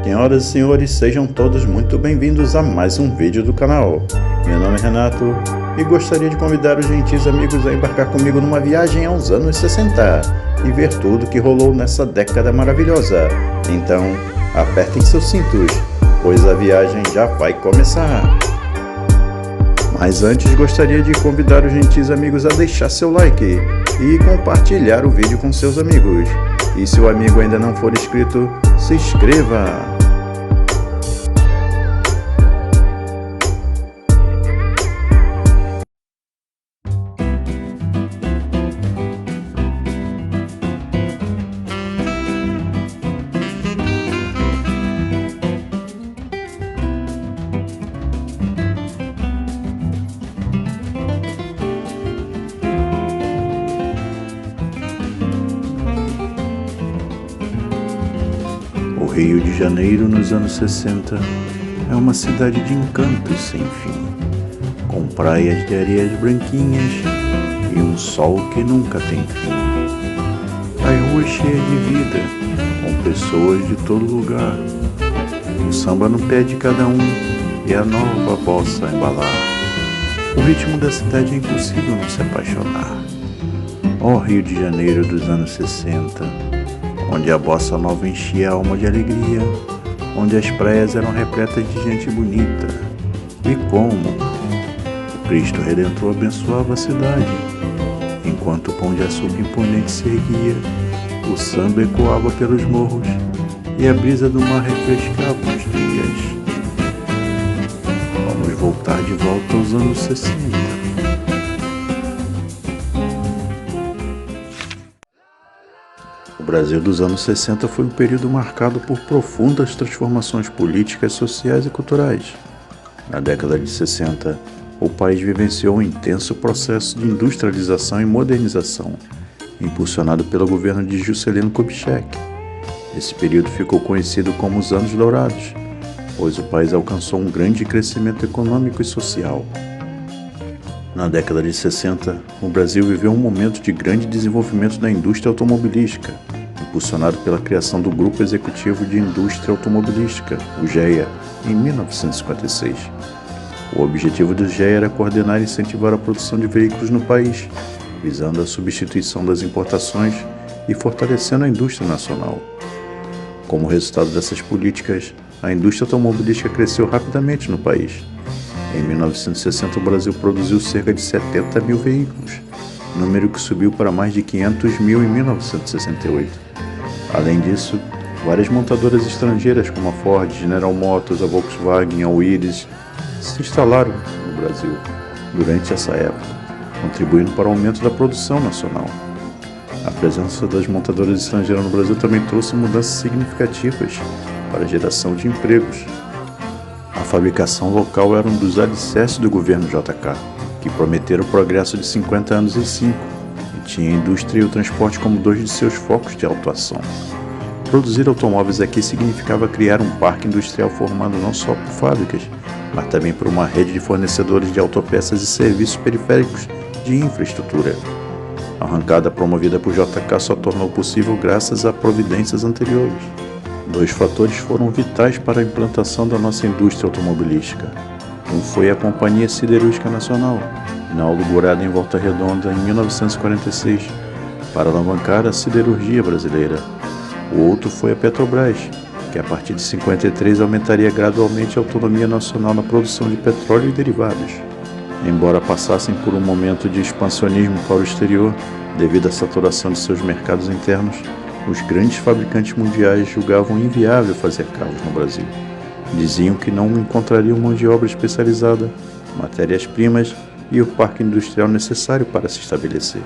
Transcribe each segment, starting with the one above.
Senhoras e senhores, sejam todos muito bem-vindos a mais um vídeo do canal. Meu nome é Renato e gostaria de convidar os gentis amigos a embarcar comigo numa viagem aos anos 60 e ver tudo que rolou nessa década maravilhosa. Então, apertem seus cintos, pois a viagem já vai começar. Mas antes gostaria de convidar os gentis amigos a deixar seu like e compartilhar o vídeo com seus amigos. E se o amigo ainda não for inscrito, se inscreva! O Rio de Janeiro nos anos 60 é uma cidade de encantos sem fim, com praias de areias branquinhas e um sol que nunca tem fim. As ruas cheias de vida, com pessoas de todo lugar, o samba no pé de cada um e a nova bossa a embalar. O ritmo da cidade é impossível não se apaixonar. Ó Rio de Janeiro dos anos 60, onde a bossa nova enchia a alma de alegria, onde as praias eram repletas de gente bonita. E como o Cristo Redentor abençoava a cidade, enquanto o Pão de Açúcar imponente se erguia, o samba ecoava pelos morros e a brisa do mar refrescava os dias. Vamos voltar de volta aos anos 60. O Brasil dos anos 60 foi um período marcado por profundas transformações políticas, sociais e culturais. Na década de 60, o país vivenciou um intenso processo de industrialização e modernização, impulsionado pelo governo de Juscelino Kubitschek. Esse período ficou conhecido como os Anos Dourados, pois o país alcançou um grande crescimento econômico e social. Na década de 60, o Brasil viveu um momento de grande desenvolvimento da indústria automobilística, impulsionado pela criação do Grupo Executivo de Indústria Automobilística, o GEA, em 1956. O objetivo do GEA era coordenar e incentivar a produção de veículos no país, visando a substituição das importações e fortalecendo a indústria nacional. Como resultado dessas políticas, a indústria automobilística cresceu rapidamente no país. Em 1960, o Brasil produziu cerca de 70 mil veículos, número que subiu para mais de 500 mil em 1968. Além disso, várias montadoras estrangeiras como a Ford, General Motors, a Volkswagen e a Willys se instalaram no Brasil durante essa época, contribuindo para o aumento da produção nacional. A presença das montadoras estrangeiras no Brasil também trouxe mudanças significativas para a geração de empregos. A fabricação local era um dos alicerces do governo JK, que prometera o progresso de 50 anos em 5, e tinha a indústria e o transporte como dois de seus focos de atuação. Produzir automóveis aqui significava criar um parque industrial formado não só por fábricas, mas também por uma rede de fornecedores de autopeças e serviços periféricos de infraestrutura. A arrancada promovida por JK só tornou possível graças a providências anteriores. Dois fatores foram vitais para a implantação da nossa indústria automobilística. Um foi a Companhia Siderúrgica Nacional, inaugurada em Volta Redonda em 1946, para alavancar a siderurgia brasileira. O outro foi a Petrobras, que a partir de 1953 aumentaria gradualmente a autonomia nacional na produção de petróleo e derivados. Embora passassem por um momento de expansionismo para o exterior, devido à saturação de seus mercados internos, os grandes fabricantes mundiais julgavam inviável fazer carros no Brasil. Diziam que não encontrariam mão de obra especializada, matérias-primas e o parque industrial necessário para se estabelecer.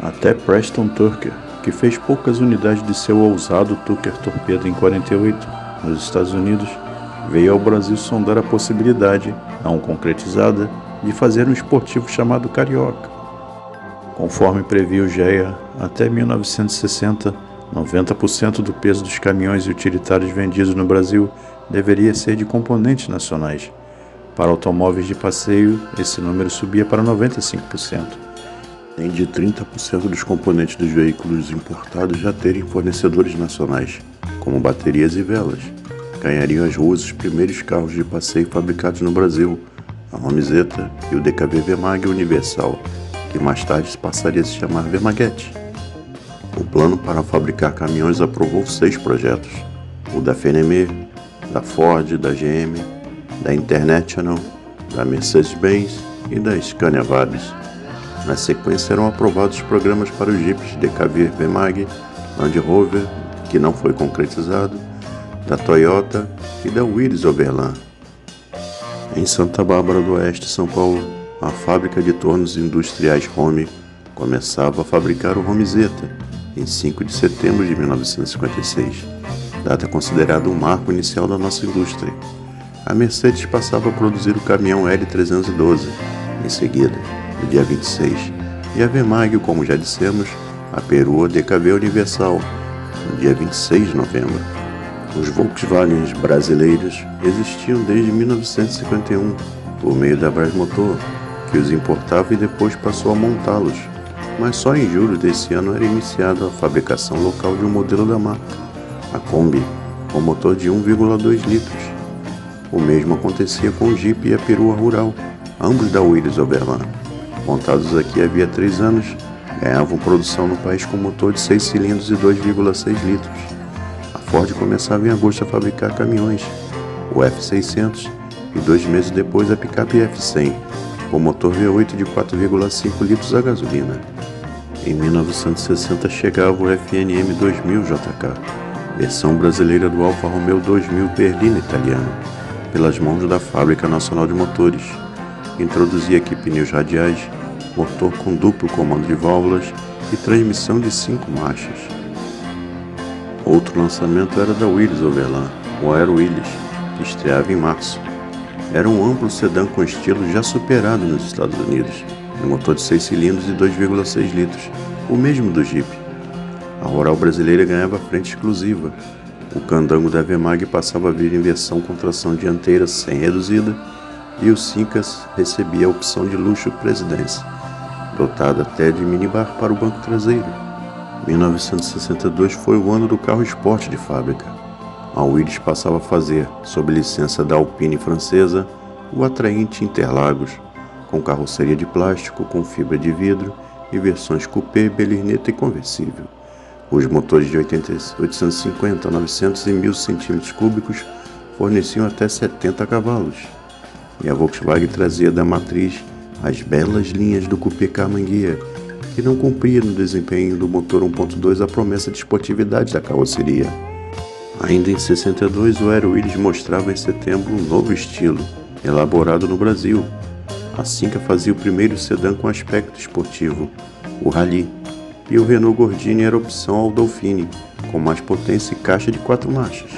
Até Preston Tucker, que fez poucas unidades de seu ousado Tucker Torpedo em 1948, nos Estados Unidos, veio ao Brasil sondar a possibilidade, não concretizada, de fazer um esportivo chamado Carioca. Conforme previa o GEA, até 1960, 90% do peso dos caminhões e utilitários vendidos no Brasil deveria ser de componentes nacionais. Para automóveis de passeio, esse número subia para 95%. Além de 30% dos componentes dos veículos importados já terem fornecedores nacionais, como baterias e velas. ganhariam as ruas os primeiros carros de passeio fabricados no Brasil, a Romizeta e o DKV Vemag Universal, que mais tarde passaria a se chamar Vemaguete. O plano para fabricar caminhões aprovou 6 projetos: o da Fenemê, da Ford, da GM, da International, da Mercedes-Benz e da Scania Vabis. Na sequência eram aprovados programas para os jipes DKV Vemag, Land Rover, que não foi concretizado, da Toyota e da Willys Overland. Em Santa Bárbara do Oeste, São Paulo, a fábrica de tornos industriais Home começava a fabricar o Romizeta em 5 de setembro de 1956, data considerada um marco inicial da nossa indústria. A Mercedes passava a produzir o caminhão L312, em seguida, no dia 26, e a Vemag, como já dissemos, a perua DKV Universal, no dia 26 de novembro. Os Volkswagens brasileiros existiam desde 1951, por meio da Brasmotor, que os importava e depois passou a montá-los, mas só em julho desse ano era iniciada a fabricação local de um modelo da marca, a Kombi, com motor de 1,2 litros. O mesmo acontecia com o Jeep e a perua rural, ambos da Willys Overland. Montados aqui havia 3 anos, ganhavam produção no país com motor de 6 cilindros e 2,6 litros. A Ford começava em agosto a fabricar caminhões, o F600, e 2 meses depois a picape F100, com motor V8 de 4,5 litros a gasolina. Em 1960 chegava o FNM 2000 JK, versão brasileira do Alfa Romeo 2000 berlina italiano, pelas mãos da Fábrica Nacional de Motores. Introduzia aqui pneus radiais, motor com duplo comando de válvulas e transmissão de 5 marchas. Outro lançamento era da Willys Overland, o Aero Willys, que estreava em março. Era um amplo sedã com estilo já superado nos Estados Unidos, de motor de 6 cilindros e 2,6 litros, o mesmo do Jeep. A Rural brasileira ganhava frente exclusiva. O Candango da Vemag passava a vir em versão com tração dianteira sem reduzida, e o Sincas recebia a opção de luxo Presidência, dotada até de minibar para o banco traseiro. 1962 foi o ano do carro esporte de fábrica. A Willys passava a fazer, sob licença da Alpine francesa, o atraente Interlagos, com carroceria de plástico com fibra de vidro e versões coupé, berlineta e conversível. Os motores de 850, 900 e 1000 cm3 forneciam até 70 cavalos. E a Volkswagen trazia da matriz as belas linhas do coupé Camangueia, que não cumpria no desempenho do motor 1.2 a promessa de esportividade da carroceria. Ainda em 62, o Aero Willys mostrava em setembro um novo estilo, elaborado no Brasil. A Cinca fazia o primeiro sedã com aspecto esportivo, o Rally, e o Renault Gordini era opção ao Dauphine, com mais potência e caixa de 4 marchas.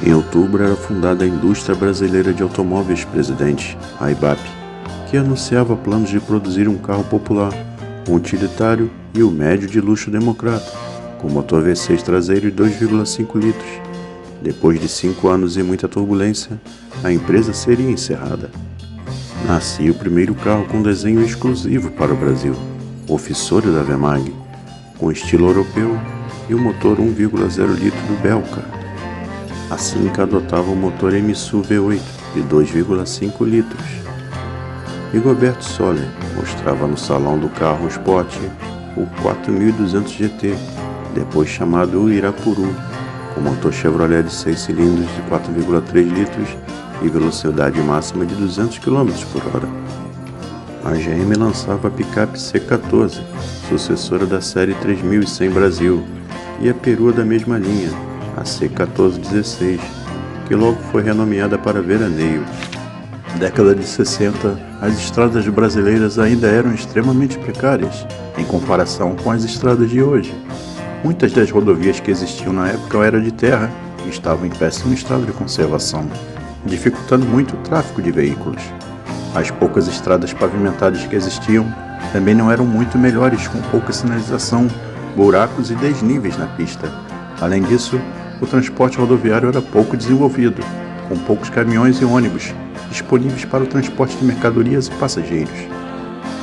Em outubro era fundada a Indústria Brasileira de Automóveis Presidente, a IBAP, que anunciava planos de produzir um carro popular, um utilitário e o médio de luxo democrata, com motor V6 traseiro e 2,5 litros. Depois de 5 anos e muita turbulência, a empresa seria encerrada. Nascia o primeiro carro com desenho exclusivo para o Brasil, o Officiório da Vemag, com estilo europeu e o motor 1,0 litro do Belka. A Cinca adotava o motor Mtsu V8 de 2,5 litros. Rigoberto Soler mostrava no salão do carro Sport o 4200 GT, depois chamado Irapuru, com motor Chevrolet de 6 cilindros de 4,3 litros e velocidade máxima de 200 km por hora. A GM lançava a picape C14, sucessora da série 3100 Brasil, e a perua da mesma linha, a C1416, que logo foi renomeada para Veraneio. Na década de 60, as estradas brasileiras ainda eram extremamente precárias, em comparação com as estradas de hoje. Muitas das rodovias que existiam na época eram de terra e estavam em péssimo estado de conservação, dificultando muito o tráfego de veículos. As poucas estradas pavimentadas que existiam também não eram muito melhores, com pouca sinalização, buracos e desníveis na pista. Além disso, o transporte rodoviário era pouco desenvolvido, com poucos caminhões e ônibus disponíveis para o transporte de mercadorias e passageiros.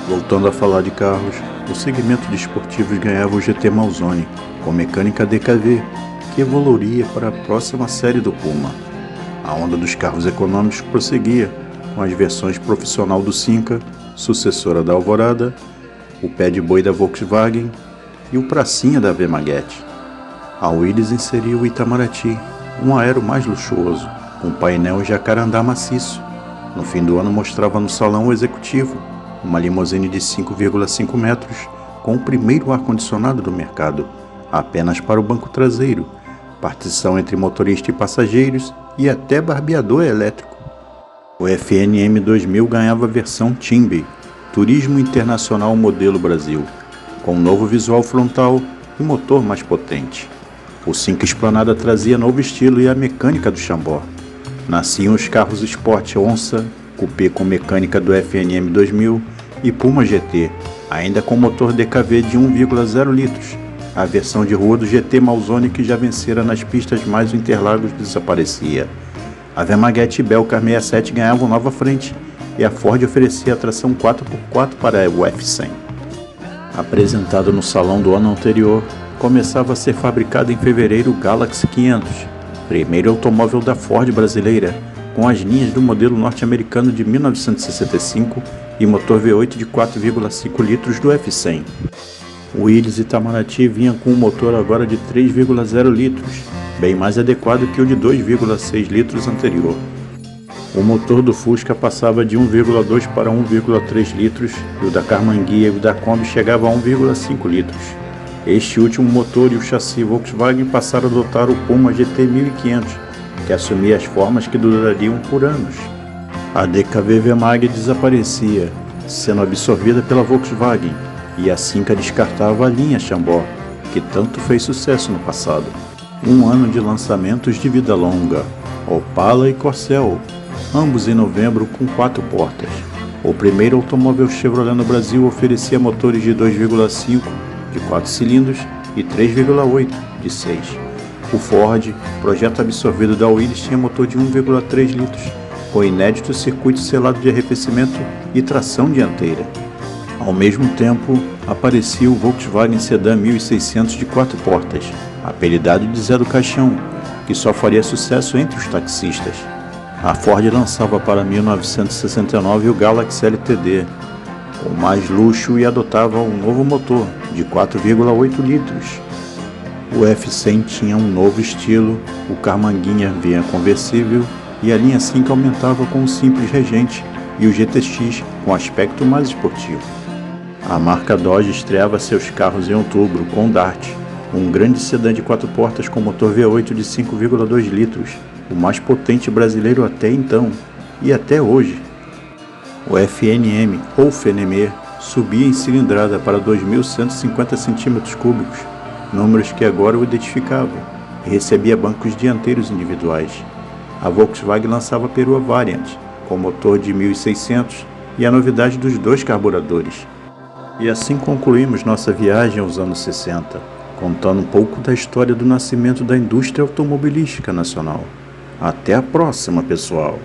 Voltando a falar de carros, o segmento de esportivos ganhava o GT Malzone, com mecânica DKV, que evoluiria para a próxima série do Puma, A onda dos carros econômicos prosseguia, com as versões profissional do Cinca, sucessora da Alvorada, o pé de boi da Volkswagen e o pracinha da Maguete. A Willys inseriu o Itamaraty, um aero mais luxuoso, com painel jacarandá maciço. No fim do ano mostrava no salão executivo uma limusine de 5,5 metros com o primeiro ar-condicionado do mercado, apenas para o banco traseiro, partição entre motorista e passageiros e até barbeador elétrico. O FNM 2000 ganhava a versão Timbe, Turismo Internacional Modelo Brasil, com um novo visual frontal e motor mais potente. O Cinca Esplanada trazia novo estilo e a mecânica do Chambó. Nasciam os carros Sport Onça, Coupé com mecânica do FNM 2000 e Puma GT, ainda com motor DKV de 1,0 litros. A versão de rua do GT Malzone, que já vencera nas pistas, mais o Interlagos desaparecia. A Maguete e Belcar 67 ganhavam nova frente e a Ford oferecia a tração 4x4 para o F100. Apresentado no salão do ano anterior, começava a ser fabricado em fevereiro o Galaxy 500, primeiro automóvel da Ford brasileira, com as linhas do modelo norte-americano de 1965 e motor V8 de 4,5 litros do F100. O Willys Itamaraty vinha com um motor agora de 3,0 litros, bem mais adequado que o de 2,6 litros anterior. O motor do Fusca passava de 1,2 para 1,3 litros e o da Carmanguia e o da Kombi chegava a 1,5 litros. Este último motor e o chassi Volkswagen passaram a adotar o Puma GT 1500, que assumia as formas que durariam por anos. A DKV Mag desaparecia, sendo absorvida pela Volkswagen, e a Cinca descartava a linha Chambó, que tanto fez sucesso no passado. Um ano de lançamentos de vida longa, Opala e Corcel, ambos em novembro com 4 portas. O primeiro automóvel Chevrolet no Brasil oferecia motores de 2,5 de 4 cilindros e 3,8 de 6. O Ford, projeto absorvido da Willys, tinha motor de 1,3 litros, com inédito circuito selado de arrefecimento e tração dianteira. Ao mesmo tempo, aparecia o Volkswagen Sedan 1600 de 4 portas, apelidado de Zé do Caixão, que só faria sucesso entre os taxistas. A Ford lançava para 1969 o Galaxy LTD, com mais luxo, e adotava um novo motor de 4,8 litros. O F100 tinha um novo estilo, o Carmanguinha vinha conversível e a linha Cinca aumentava com o simples Regente e o GTX com aspecto mais esportivo. A marca Dodge estreava seus carros em outubro com o Dart, um grande sedã de 4 portas com motor V8 de 5,2 litros, o mais potente brasileiro até então e até hoje. O FNM ou Fenemé subia em cilindrada para 2.150 cm3, números que agora o identificavam, e recebia bancos dianteiros individuais. A Volkswagen lançava a perua Variant, com motor de 1.600 e a novidade dos 2 carburadores. E assim concluímos nossa viagem aos anos 60, contando um pouco da história do nascimento da indústria automobilística nacional. Até a próxima, pessoal!